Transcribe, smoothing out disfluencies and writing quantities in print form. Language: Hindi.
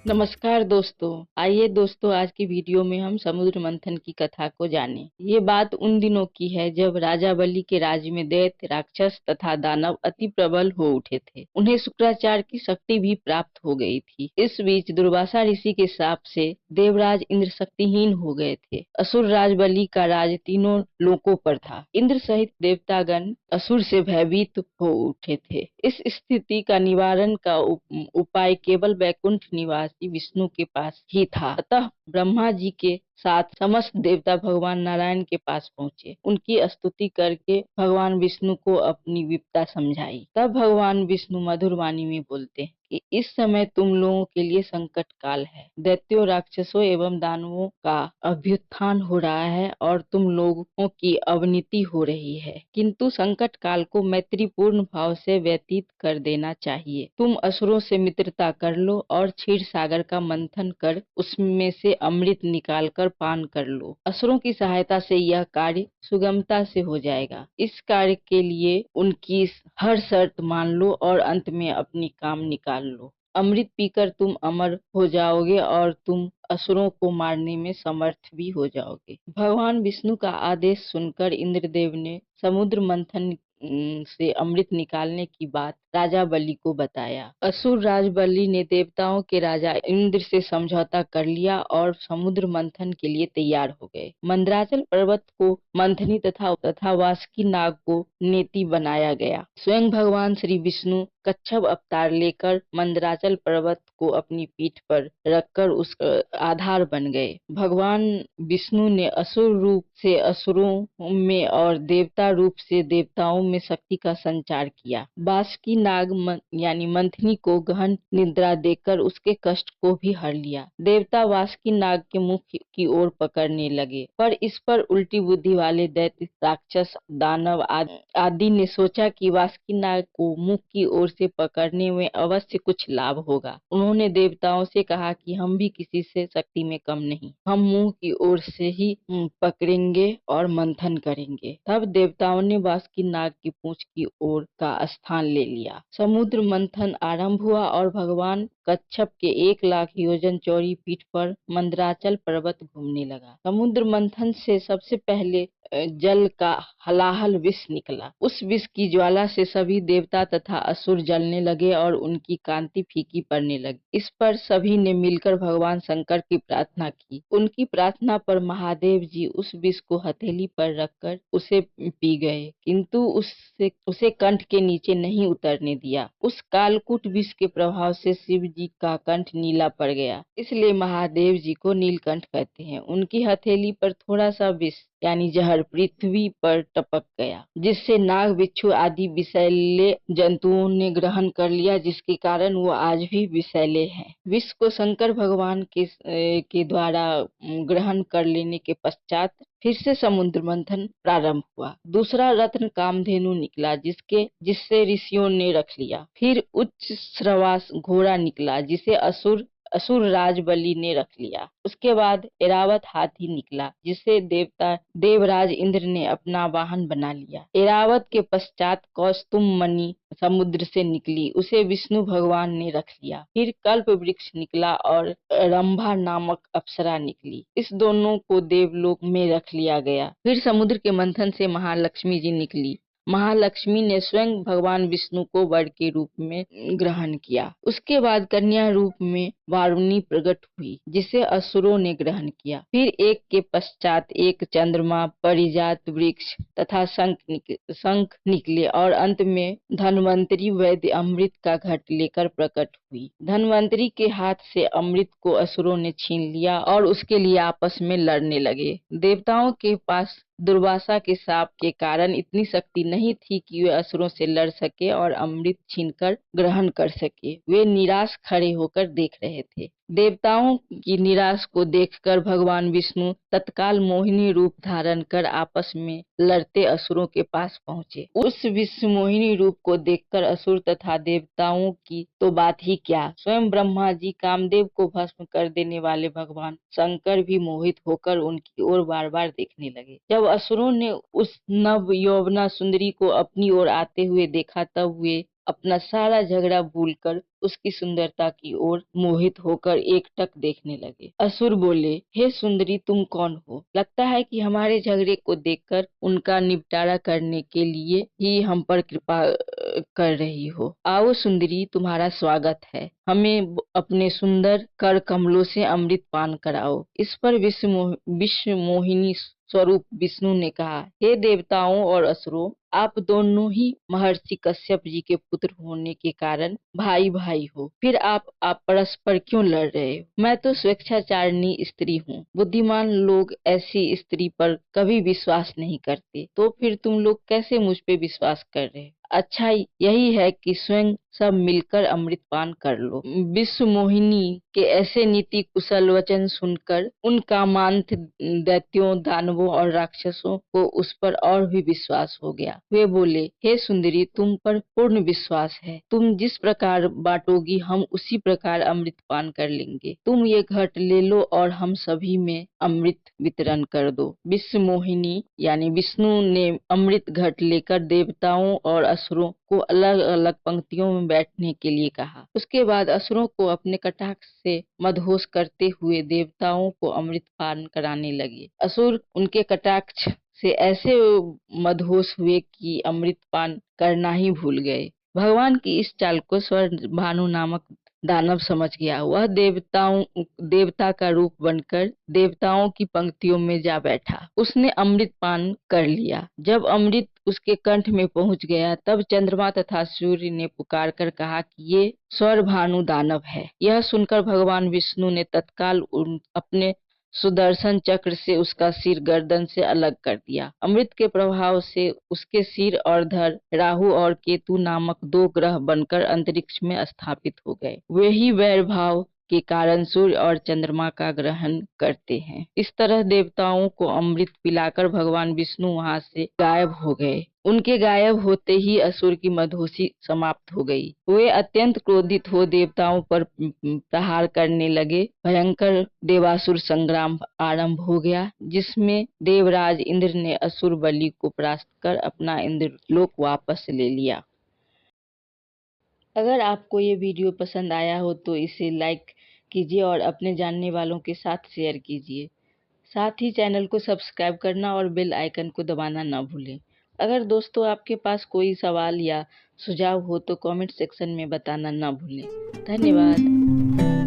नमस्कार दोस्तों। आइए दोस्तों, आज की वीडियो में हम समुद्र मंथन की कथा को जानें। ये बात उन दिनों की है जब राजा बलि के राज्य में दैत्य, राक्षस तथा दानव अति प्रबल हो उठे थे। उन्हें शुक्राचार्य की शक्ति भी प्राप्त हो गई थी। इस बीच दुर्वासा ऋषि के शाप से देवराज इंद्र शक्तिहीन हो गए थे। असुर राज बलि का राज तीनों लोकों पर था। इंद्र सहित देवतागण असुर से भयभीत हो उठे थे। इस स्थिति का निवारण का उपाय केवल वैकुंठ निवासी विष्णु के पास ही था। अतः ब्रह्मा जी के साथ समस्त देवता भगवान नारायण के पास पहुँचे। उनकी स्तुति करके भगवान विष्णु को अपनी विपदा समझाई। तब भगवान विष्णु मधुर वाणी में बोलते हैं कि इस समय तुम लोगों के लिए संकट काल है। दैत्यों, राक्षसों एवं दानवों का अभ्युत्थान हो रहा है और तुम लोगों की अवनीति हो रही है, किंतु संकट काल को मैत्रीपूर्ण भाव से व्यतीत कर देना चाहिए। तुम असुरों से मित्रता कर लो और क्षीर सागर का मंथन कर उसमें से अमृत निकाल कर पान कर लो। असुरों की सहायता से यह कार्य सुगमता से हो जाएगा। इस कार्य के लिए उनकी हर शर्त मान लो और अंत में अपनी काम निकाल लो। अमृत पीकर तुम अमर हो जाओगे और तुम असुरों को मारने में समर्थ भी हो जाओगे। भगवान विष्णु का आदेश सुनकर इंद्रदेव ने समुद्र मंथन से अमृत निकालने की बात राजा बलि को बताया। असुर राज बलि ने देवताओं के राजा इंद्र से समझौता कर लिया और समुद्र मंथन के लिए तैयार हो गए। मंदराचल पर्वत को मंथनी तथा वासुकी नाग को नेति बनाया गया। स्वयं भगवान श्री विष्णु कच्छप अवतार लेकर मंदराचल पर्वत को अपनी पीठ पर रखकर उसका आधार बन गए। भगवान विष्णु ने असुर रूप से असुरों में और देवता रूप से देवताओं में शक्ति का संचार किया। वासुकी नाग यानी मंथनी को गहन निद्रा देकर उसके कष्ट को भी हर लिया। देवता वासुकी नाग के मुख की ओर पकड़ने लगे, पर इस पर उल्टी बुद्धि वाले दैत्य, राक्षस, दानव आदि ने सोचा कि वासुकी नाग को मुख की ओर से पकड़ने में अवश्य कुछ लाभ होगा। उन्होंने देवताओं से कहा कि हम भी किसी से शक्ति में कम नहीं, हम मुंह की ओर से ही पकड़ेंगे और मंथन करेंगे। तब देवताओं ने वासुकी नाग की पूंछ की ओर का स्थान ले लिया। समुद्र मंथन आरंभ हुआ और भगवान कच्छप के 1,00,000 योजन चौड़ी पीठ पर मंदराचल पर्वत घूमने लगा। समुद्र मंथन से सबसे पहले जल का हलाहल विष निकला। उस विष की ज्वाला से सभी देवता तथा असुर जलने लगे और उनकी कांति फीकी पड़ने लगी। इस पर सभी ने मिलकर भगवान शंकर की प्रार्थना की। उनकी प्रार्थना पर महादेव जी उस विष को हथेली पर रखकर उसे पी गए, किंतु उसे कंठ के नीचे नहीं उतरने दिया। उस कालकूट विष के प्रभाव से शिव जी का कंठ नीला पड़ गया, इसलिए महादेव जी को नीलकंठ कहते हैं। उनकी हथेली पर थोड़ा सा विष यानी जहर पृथ्वी पर टपक गया, जिससे नाग, बिच्छू आदि विषैले जंतुओं ने ग्रहण कर लिया, जिसके कारण वो आज भी विषैले हैं। विष को शंकर भगवान के द्वारा ग्रहण कर लेने के पश्चात फिर से समुद्र मंथन प्रारंभ हुआ। दूसरा रत्न कामधेनु निकला, जिससे ऋषियों ने रख लिया। फिर उच्च श्रवास घोड़ा निकला, जिसे असुर राज बलि ने रख लिया। उसके बाद एरावत हाथी निकला, जिसे देवराज इंद्र ने अपना वाहन बना लिया। एरावत के पश्चात कौस्तुभ मणि समुद्र से निकली, उसे विष्णु भगवान ने रख लिया। फिर कल्प वृक्ष निकला और रंभा नामक अप्सरा निकली, इस दोनों को देवलोक में रख लिया गया। फिर समुद्र के मंथन से महालक्ष्मी जी निकली। महालक्ष्मी ने स्वयं भगवान विष्णु को वर के रूप में ग्रहण किया। उसके बाद कन्या रूप में वारुणी प्रकट हुई, जिसे असुरों ने ग्रहण किया। फिर एक के पश्चात एक चंद्रमा, परिजात वृक्ष तथा शंख निकले और अंत में धन्वंतरी वैद्य अमृत का घट लेकर प्रकट हुई। धन्वंतरी के हाथ से अमृत को असुरों ने छीन लिया और उसके लिए आपस में लड़ने लगे। देवताओं के पास दुर्वासा के शाप के कारण इतनी शक्ति नहीं थी कि वे असुरों से लड़ सके और अमृत छीनकर ग्रहण कर सके। वे निराश खड़े होकर देख रहे थे। देवताओं की निराश को देखकर भगवान विष्णु तत्काल मोहिनी रूप धारण कर आपस में लड़ते असुरों के पास पहुंचे। उस विश्व मोहिनी रूप को देखकर असुर तथा देवताओं की तो बात ही क्या, स्वयं ब्रह्मा जी, कामदेव को भस्म कर देने वाले भगवान शंकर भी मोहित होकर उनकी ओर बार बार देखने लगे। जब असुरों ने उस नव यौवना सुंदरी को अपनी ओर आते हुए देखा, तब वे अपना सारा झगड़ा भूलकर उसकी सुंदरता की ओर मोहित होकर एकटक देखने लगे। असुर बोले, हे सुंदरी, तुम कौन हो? लगता है कि हमारे झगड़े को देखकर उनका निपटारा करने के लिए ही हम पर कृपा कर रही हो। आओ सुंदरी, तुम्हारा स्वागत है। हमें अपने सुंदर कर कमलों से अमृत पान कराओ। इस पर विश्व मोहिनी स्वरूप विष्णु ने कहा, हे देवताओं और असुरों, आप दोनों ही महर्षि कश्यप जी के पुत्र होने के कारण भाई भाई हो, फिर आप परस्पर क्यों लड़ रहे हो? मैं तो स्वेच्छाचारिणी स्त्री हूँ। बुद्धिमान लोग ऐसी स्त्री पर कभी विश्वास नहीं करते, तो फिर तुम लोग कैसे मुझ पे विश्वास कर रहे हो? अच्छा यही है कि स्वयं सब मिलकर अमृत पान कर लो। विश्व मोहिनी के ऐसे नीति कुशल वचन सुनकर उन कामांध दैत्यों, दानवों और राक्षसों को उस पर और भी विश्वास हो गया। वे बोले, हे सुंदरी, तुम पर पूर्ण विश्वास है। तुम जिस प्रकार बांटोगी हम उसी प्रकार अमृत पान कर लेंगे। तुम ये घट ले लो और हम सभी में अमृत वितरण कर दो। विश्व मोहिनी यानी विष्णु ने अमृत घट लेकर देवताओं और असुरों को अलग अलग पंक्तियों में बैठने के लिए कहा। उसके बाद असुरों को अपने कटाक्ष से मदहोश करते हुए देवताओं को अमृत पान कराने लगे। असुर उनके कटाक्ष से ऐसे मदहोश हुए कि अमृत पान करना ही भूल गए। भगवान की इस चाल को स्वर्ण भानु नामक दानव समझ गया। वह देवता का रूप बनकर देवताओं की पंक्तियों में जा बैठा। उसने अमृत पान कर लिया। जब अमृत उसके कंठ में पहुंच गया, तब चंद्रमा तथा सूर्य ने पुकार कर कहा कि ये स्वरभानु दानव है। यह सुनकर भगवान विष्णु ने तत्काल अपने सुदर्शन चक्र से उसका सिर गर्दन से अलग कर दिया। अमृत के प्रभाव से उसके सिर और धड़ राहु और केतु नामक दो ग्रह बनकर अंतरिक्ष में स्थापित हो गए। वे ही वैर भाव के कारण सूर्य और चंद्रमा का ग्रहण करते हैं। इस तरह देवताओं को अमृत पिलाकर भगवान विष्णु वहां से गायब हो गए। उनके गायब होते ही असुर की मदहोशी समाप्त हो गई। वे अत्यंत क्रोधित हो देवताओं पर प्रहार करने लगे। भयंकर देवासुर संग्राम आरंभ हो गया, जिसमें देवराज इंद्र ने असुर बलि को परास्त कर अपना इंद्रलोक वापस ले लिया। अगर आपको ये वीडियो पसंद आया हो तो इसे लाइक कीजिए और अपने जानने वालों के साथ शेयर कीजिए। साथ ही चैनल को सब्सक्राइब करना और बेल आइकन को दबाना ना भूलें। अगर दोस्तों आपके पास कोई सवाल या सुझाव हो तो कमेंट सेक्शन में बताना ना भूलें। धन्यवाद।